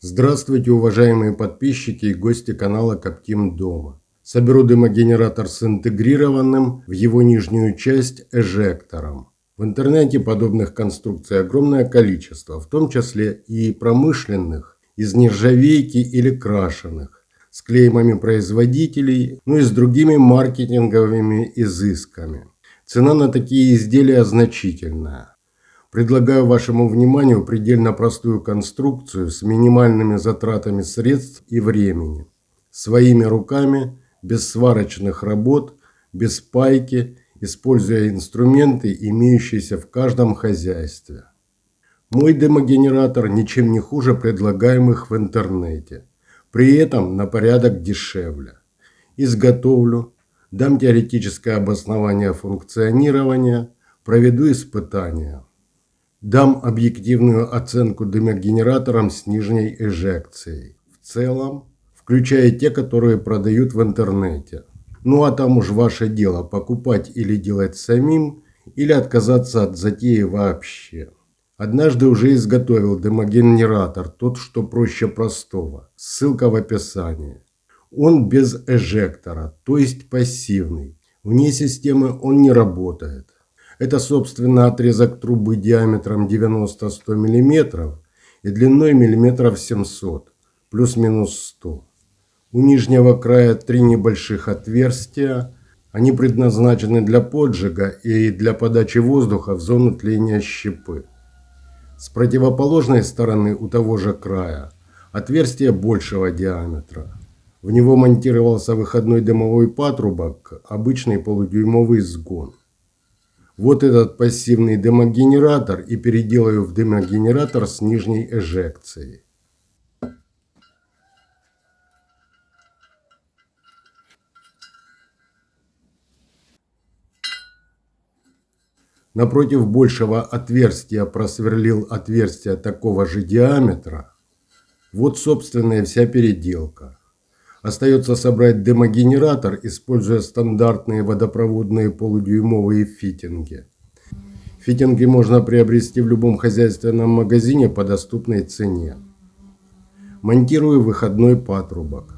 Здравствуйте, уважаемые подписчики и гости канала Коптим дома. Соберу дымогенератор с интегрированным в его нижнюю часть эжектором. В интернете подобных конструкций огромное количество, в том числе и промышленных, из нержавейки или крашеных, с клеймами производителей, и с другими маркетинговыми изысками. Цена на такие изделия значительная. Предлагаю вашему вниманию предельно простую конструкцию с минимальными затратами средств и времени. Своими руками, без сварочных работ, без пайки, используя инструменты, имеющиеся в каждом хозяйстве. Мой дымогенератор ничем не хуже предлагаемых в интернете, при этом на порядок дешевле. Изготовлю, дам теоретическое обоснование функционирования, проведу испытания. Дам объективную оценку дымогенераторам с нижней эжекцией. В целом, включая те, которые продают в интернете. Ну а там уж ваше дело, покупать или делать самим, или отказаться от затеи вообще. Однажды уже изготовил дымогенератор, тот, что проще простого. Ссылка в описании. Он без эжектора, то есть пассивный. Вне системы он не работает. Это, собственно, отрезок трубы диаметром 90-100 мм и длиной миллиметров 700, плюс-минус 100. У нижнего края 3 небольших отверстия. Они предназначены для поджига и для подачи воздуха в зону тления щепы. С противоположной стороны у того же края отверстие большего диаметра. В него монтировался выходной дымовой патрубок, обычный полудюймовый сгон. Вот этот пассивный дымогенератор и переделаю в дымогенератор с нижней эжекцией. Напротив большего отверстия просверлил отверстие такого же диаметра. Вот, собственно, и вся переделка. Остается собрать дымогенератор, используя стандартные водопроводные полудюймовые фитинги. Фитинги можно приобрести в любом хозяйственном магазине по доступной цене. Монтирую выходной патрубок.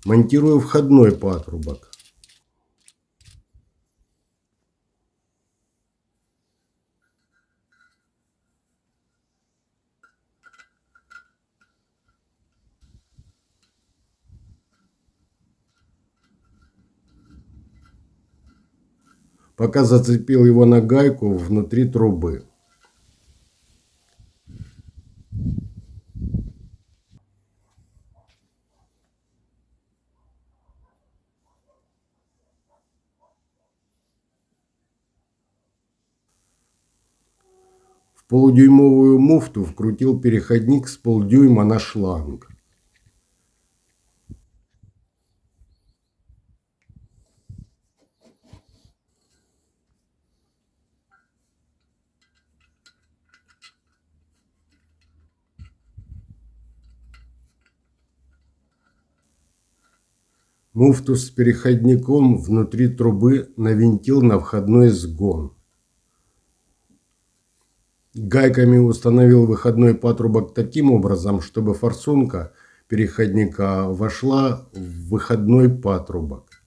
Монтирую входной патрубок. Пока зацепил его на гайку внутри трубы. В полудюймовую муфту вкрутил переходник с полдюйма на шланг. Муфту с переходником внутри трубы навинтил на входной сгон. Гайками установил выходной патрубок таким образом, чтобы форсунка переходника вошла в выходной патрубок.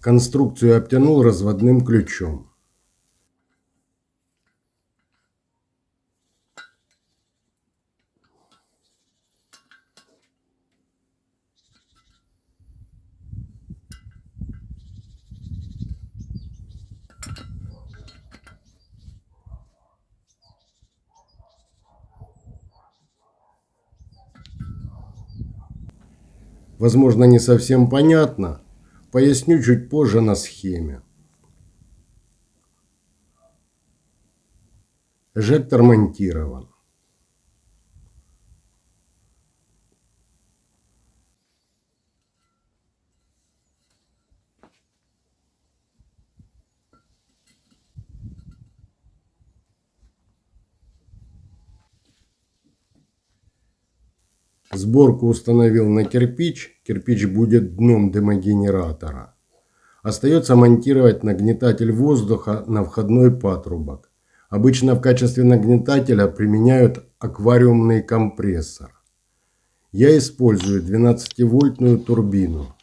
Конструкцию обтянул разводным ключом. Возможно, не совсем понятно. Поясню чуть позже на схеме. Эжектор монтирован. Сборку установил на кирпич. Кирпич будет дном дымогенератора. Остается монтировать нагнетатель воздуха на входной патрубок. Обычно в качестве нагнетателя применяют аквариумный компрессор. Я использую 12-вольтную турбину.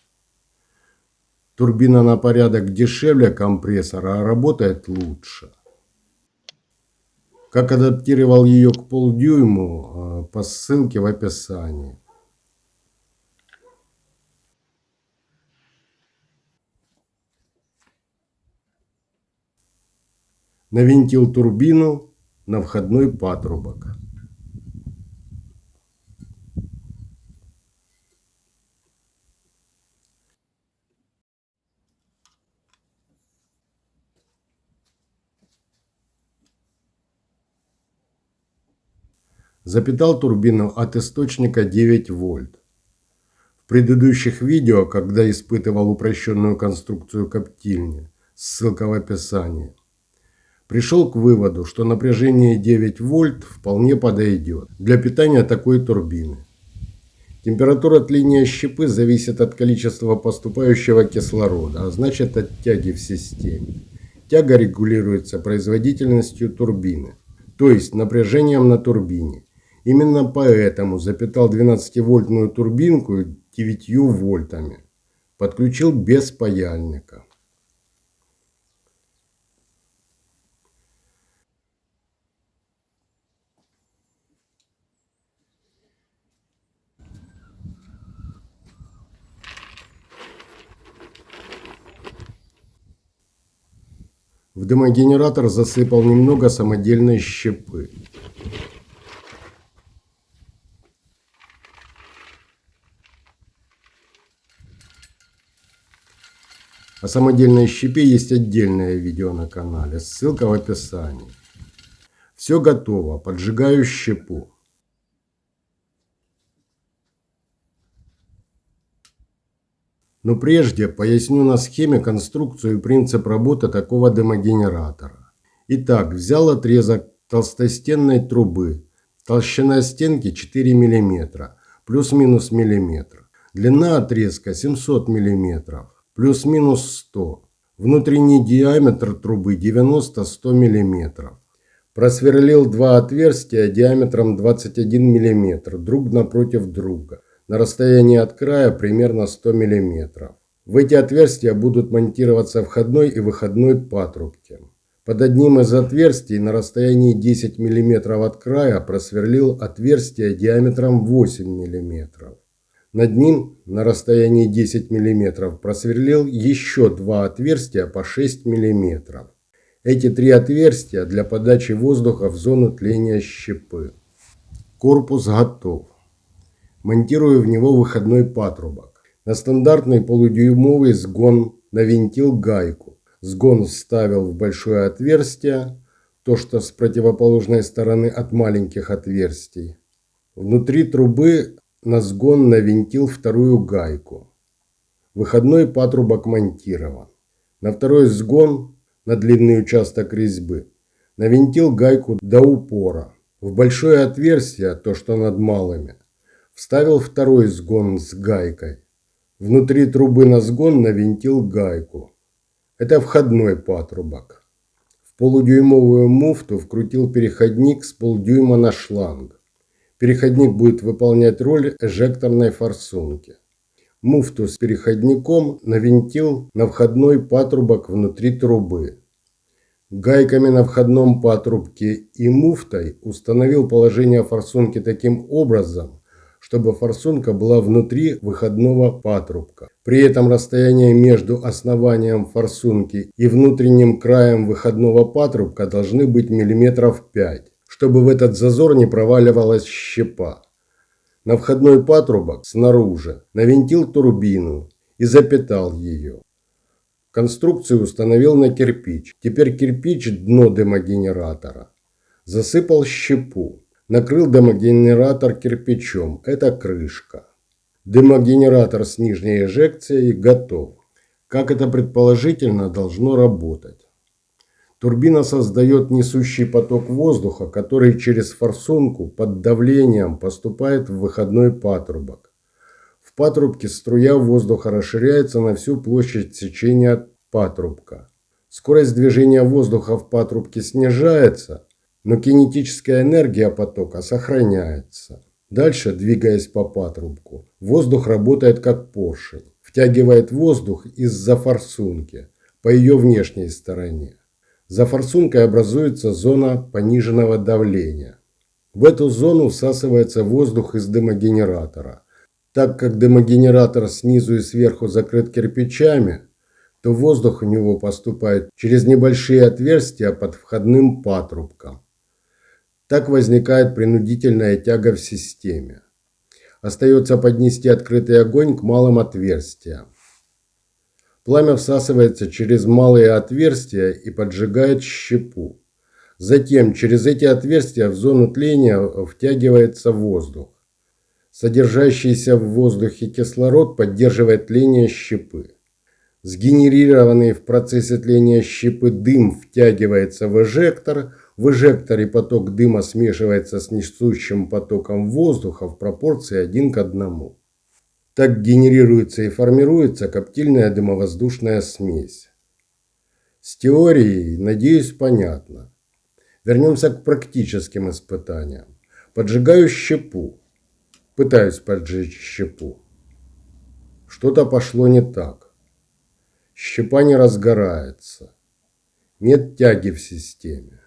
Турбина на порядок дешевле компрессора, а работает лучше. Как адаптировал ее к полдюйму, по ссылке в описании. Навинтил турбину на входной патрубок. Запитал турбину от источника 9 вольт. В предыдущих видео, когда испытывал упрощенную конструкцию коптильни, ссылка в описании, пришел к выводу, что напряжение 9 вольт вполне подойдет для питания такой турбины. Температура тления щепы зависит от количества поступающего кислорода, а значит от тяги в системе. Тяга регулируется производительностью турбины, то есть напряжением на турбине. Именно поэтому запитал 12-вольтную турбинку 9 вольтами. Подключил без паяльника. В дымогенератор засыпал немного самодельной щепы. О самодельной щепе есть отдельное видео на канале, ссылка в описании. Все готово, поджигаю щепу. Но прежде поясню на схеме конструкцию и принцип работы такого дымогенератора. Итак, взял отрезок толстостенной трубы. Толщина стенки 4 мм, плюс-минус миллиметр. Длина отрезка 700 мм, плюс-минус 100. Внутренний диаметр трубы 90-100 мм. Просверлил два отверстия диаметром 21 мм друг напротив друга, на расстоянии от края примерно 100 мм. В эти отверстия будут монтироваться входной и выходной патрубки. Под одним из отверстий на расстоянии 10 мм от края просверлил отверстие диаметром 8 мм. Над ним на расстоянии 10 мм просверлил еще два отверстия по 6 мм. Эти три отверстия для подачи воздуха в зону тления щепы. Корпус готов. Монтирую в него выходной патрубок. На стандартный полудюймовый сгон навинтил гайку. Сгон вставил в большое отверстие, то что с противоположной стороны от маленьких отверстий. Внутри трубы на сгон навинтил вторую гайку. Выходной патрубок монтирован. На второй сгон, на длинный участок резьбы, навинтил гайку до упора. В большое отверстие, то что над малыми, вставил второй сгон с гайкой. Внутри трубы на сгон навинтил гайку. Это входной патрубок. В полудюймовую муфту вкрутил переходник с полдюйма на шланг. Переходник будет выполнять роль эжекторной форсунки. Муфту с переходником навинтил на входной патрубок внутри трубы. Гайками на входном патрубке и муфтой установил положение форсунки таким образом, чтобы форсунка была внутри выходного патрубка. При этом расстояние между основанием форсунки и внутренним краем выходного патрубка должны быть миллиметров 5, чтобы в этот зазор не проваливалась щепа. на входной патрубок снаружи, навинтил турбину и запитал ее. Конструкцию установил на кирпич. Теперь кирпич – дно дымогенератора. Засыпал щепу. Накрыл дымогенератор кирпичом. Это крышка. Дымогенератор с нижней эжекцией готов. Как это предположительно должно работать? Турбина создает несущий поток воздуха, который через форсунку под давлением поступает в выходной патрубок. В патрубке струя воздуха расширяется на всю площадь сечения патрубка. Скорость движения воздуха в патрубке снижается, но кинетическая энергия потока сохраняется. Дальше, двигаясь по патрубку, воздух работает как поршень, втягивает воздух из-за форсунки по ее внешней стороне. За форсункой образуется зона пониженного давления. В эту зону всасывается воздух из дымогенератора. Так как дымогенератор снизу и сверху закрыт кирпичами, то воздух в него поступает через небольшие отверстия под входным патрубком. Так возникает принудительная тяга в системе. Остается поднести открытый огонь к малым отверстиям. Пламя всасывается через малые отверстия и поджигает щепу. Затем через эти отверстия в зону тления втягивается воздух. Содержащийся в воздухе кислород поддерживает тление щепы. Сгенерированный в процессе тления щепы дым втягивается в эжекторе поток дыма смешивается с несущим потоком воздуха в пропорции 1 к 1. Так генерируется и формируется коптильная дымовоздушная смесь. С теорией, надеюсь, понятно. Вернемся к практическим испытаниям. Поджигаю щепу. Пытаюсь поджечь щепу. Что-то пошло не так. Щепа не разгорается. Нет тяги в системе.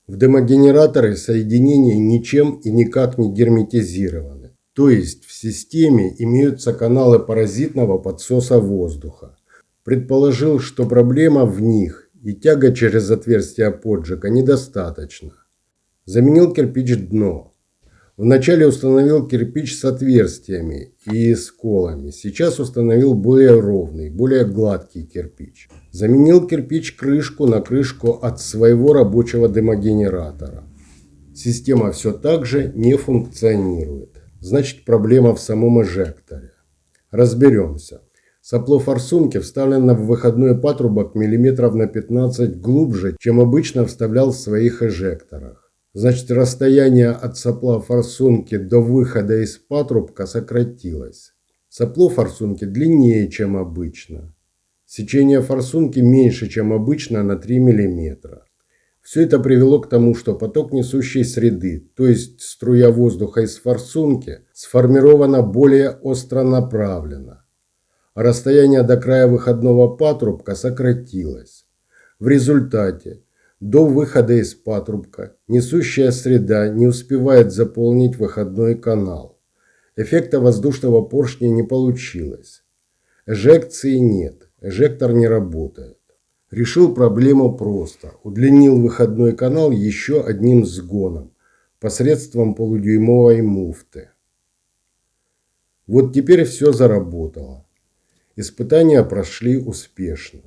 В дымогенераторе соединения ничем и никак не герметизированы. То есть в системе имеются каналы паразитного подсоса воздуха. Предположил, что проблема в них. И тяга через отверстие поджига недостаточно. Заменил кирпич дно. Вначале установил кирпич с отверстиями и сколами. Сейчас установил более ровный, более гладкий кирпич. Заменил кирпич крышку на крышку от своего рабочего дымогенератора. Система все так же не функционирует. Значит, проблема в самом эжекторе. Разберемся. Сопло форсунки вставлено в выходной патрубок миллиметров на 15 глубже, чем обычно вставлял в своих эжекторах. Значит, расстояние от сопла форсунки до выхода из патрубка сократилось. Сопло форсунки длиннее, чем обычно. Сечение форсунки меньше, чем обычно, на 3 мм. Все это привело к тому, что поток несущей среды, то есть струя воздуха из форсунки, сформирована более остро направленно. А расстояние до края выходного патрубка сократилось. В результате до выхода из патрубка несущая среда не успевает заполнить выходной канал. Эффекта воздушного поршня не получилось. Эжекции нет, эжектор не работает. Решил проблему просто. Удлинил выходной канал еще одним сгоном посредством полудюймовой муфты. Вот теперь все заработало. Испытания прошли успешно.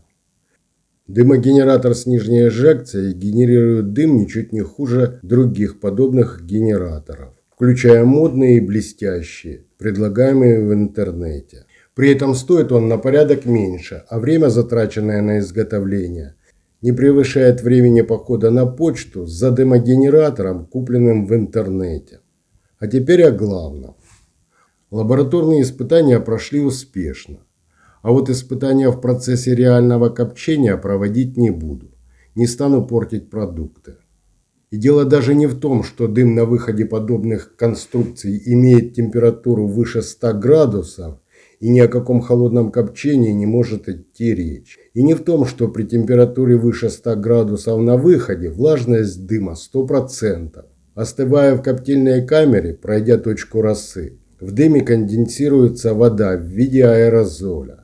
Дымогенератор с нижней эжекцией генерирует дым ничуть не хуже других подобных генераторов, включая модные и блестящие, предлагаемые в интернете. При этом стоит он на порядок меньше, а время, затраченное на изготовление, не превышает времени похода на почту за дымогенератором, купленным в интернете. А теперь о главном. Лабораторные испытания прошли успешно. А вот испытания в процессе реального копчения проводить не буду. Не стану портить продукты. И дело даже не в том, что дым на выходе подобных конструкций имеет температуру выше 100 градусов и ни о каком холодном копчении не может идти речь. И не в том, что при температуре выше 100 градусов на выходе влажность дыма 100%. Остывая в коптильной камере, пройдя точку росы, в дыме конденсируется вода в виде аэрозоля.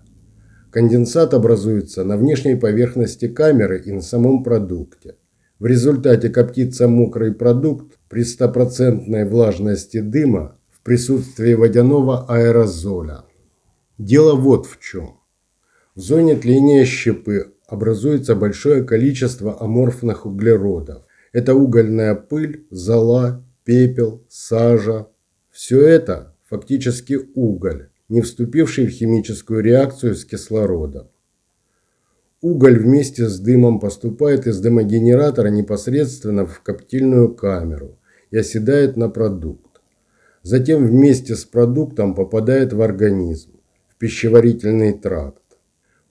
Конденсат образуется на внешней поверхности камеры и на самом продукте. В результате коптится мокрый продукт при 100% влажности дыма в присутствии водяного аэрозоля. Дело вот в чем. В зоне тления щепы образуется большое количество аморфных углеродов. Это угольная пыль, зола, пепел, сажа. Все это фактически уголь, не вступивший в химическую реакцию с кислородом. Уголь вместе с дымом поступает из дымогенератора непосредственно в коптильную камеру и оседает на продукт. Затем вместе с продуктом попадает в организм, в пищеварительный тракт.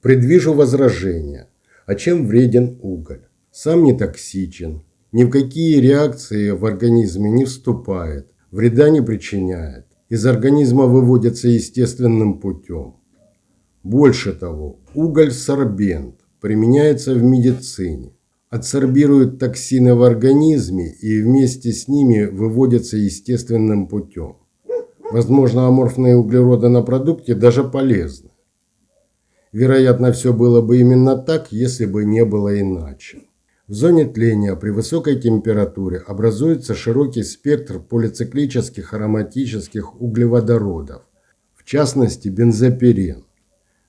Предвижу возражение. А чем вреден уголь? Сам не токсичен, ни в какие реакции в организме не вступает, вреда не причиняет. Из организма выводится естественным путем. Больше того, уголь-сорбент применяется в медицине. Адсорбирует токсины в организме и вместе с ними выводятся естественным путем. Возможно, аморфные углероды на продукте даже полезны. Вероятно, все было бы именно так, если бы не было иначе. В зоне тления при высокой температуре образуется широкий спектр полициклических ароматических углеводородов, в частности бензопирен.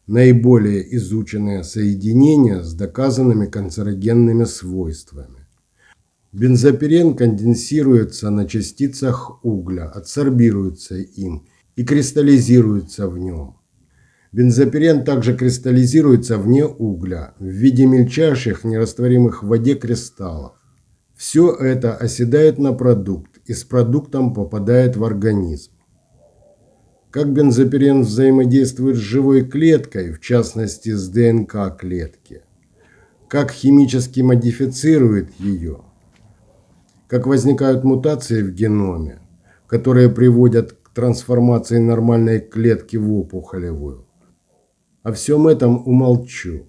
Наиболее изученное соединение с доказанными канцерогенными свойствами. Бензопирен конденсируется на частицах угля, адсорбируется им и кристаллизируется в нем. Бензопирен также кристаллизируется вне угля в виде мельчайших нерастворимых в воде кристаллов. Все это оседает на продукт и с продуктом попадает в организм. Как бензопирен взаимодействует с живой клеткой, в частности с ДНК клетки, как химически модифицирует ее, как возникают мутации в геноме, которые приводят к трансформации нормальной клетки в опухолевую. О всем этом умолчу.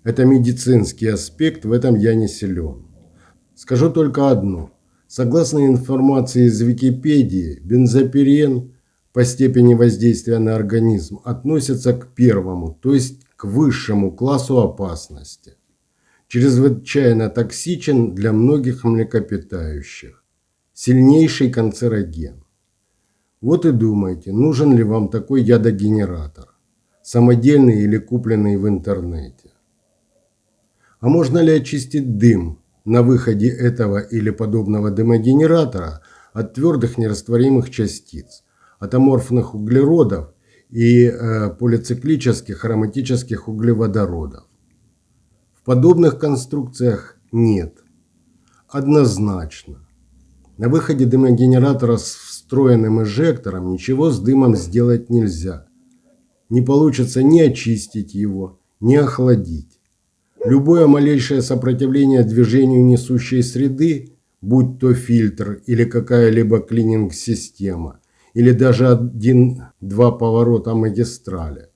Это медицинский аспект, в этом я не силен. Скажу только одно. Согласно информации из Википедии, бензопирен по степени воздействия на организм относится к первому, то есть к высшему классу опасности. Чрезвычайно токсичен для многих млекопитающих. Сильнейший канцероген. Вот и думайте, нужен ли вам такой ядогенератор, самодельный или купленный в интернете. А можно ли очистить дым на выходе этого или подобного дымогенератора от твердых нерастворимых частиц, от аморфных углеродов и полициклических ароматических углеводородов? В подобных конструкциях нет. Однозначно. На выходе дымогенератора с встроенным инжектором ничего с дымом сделать нельзя. Не получится ни очистить его, ни охладить. Любое малейшее сопротивление движению несущей среды, будь то фильтр или какая-либо клининг-система, или даже 1-2 поворота магистрали,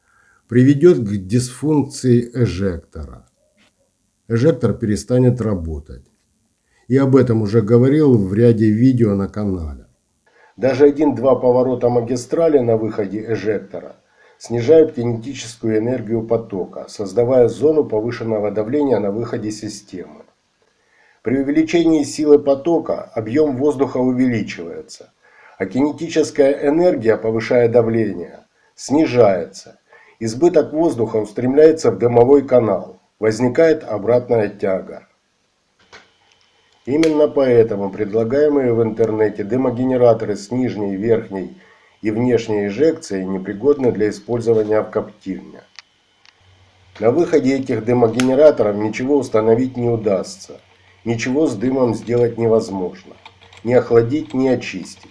приведет к дисфункции эжектора. Эжектор перестанет работать. И об этом уже говорил в ряде видео на канале. Даже 1-2 поворота магистрали на выходе эжектора снижают кинетическую энергию потока, создавая зону повышенного давления на выходе системы. При увеличении силы потока объем воздуха увеличивается, а кинетическая энергия, повышая давление, снижается. Избыток воздуха устремляется в дымовой канал, возникает обратная тяга. Именно поэтому предлагаемые в интернете дымогенераторы с нижней, верхней и внешней эжекцией непригодны для использования в коптильне. На выходе этих дымогенераторов ничего установить не удастся, ничего с дымом сделать невозможно, ни охладить, ни очистить.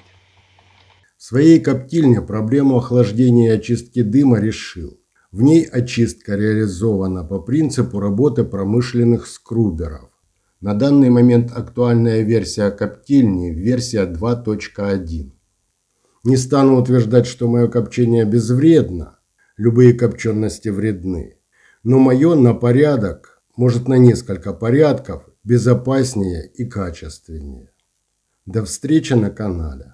В своей коптильне проблему охлаждения и очистки дыма решил. В ней очистка реализована по принципу работы промышленных скруберов. На данный момент актуальная версия коптильни – версия 2.1. Не стану утверждать, что мое копчение безвредно, любые копчености вредны, но мое на порядок, может на несколько порядков, безопаснее и качественнее. До встречи на канале.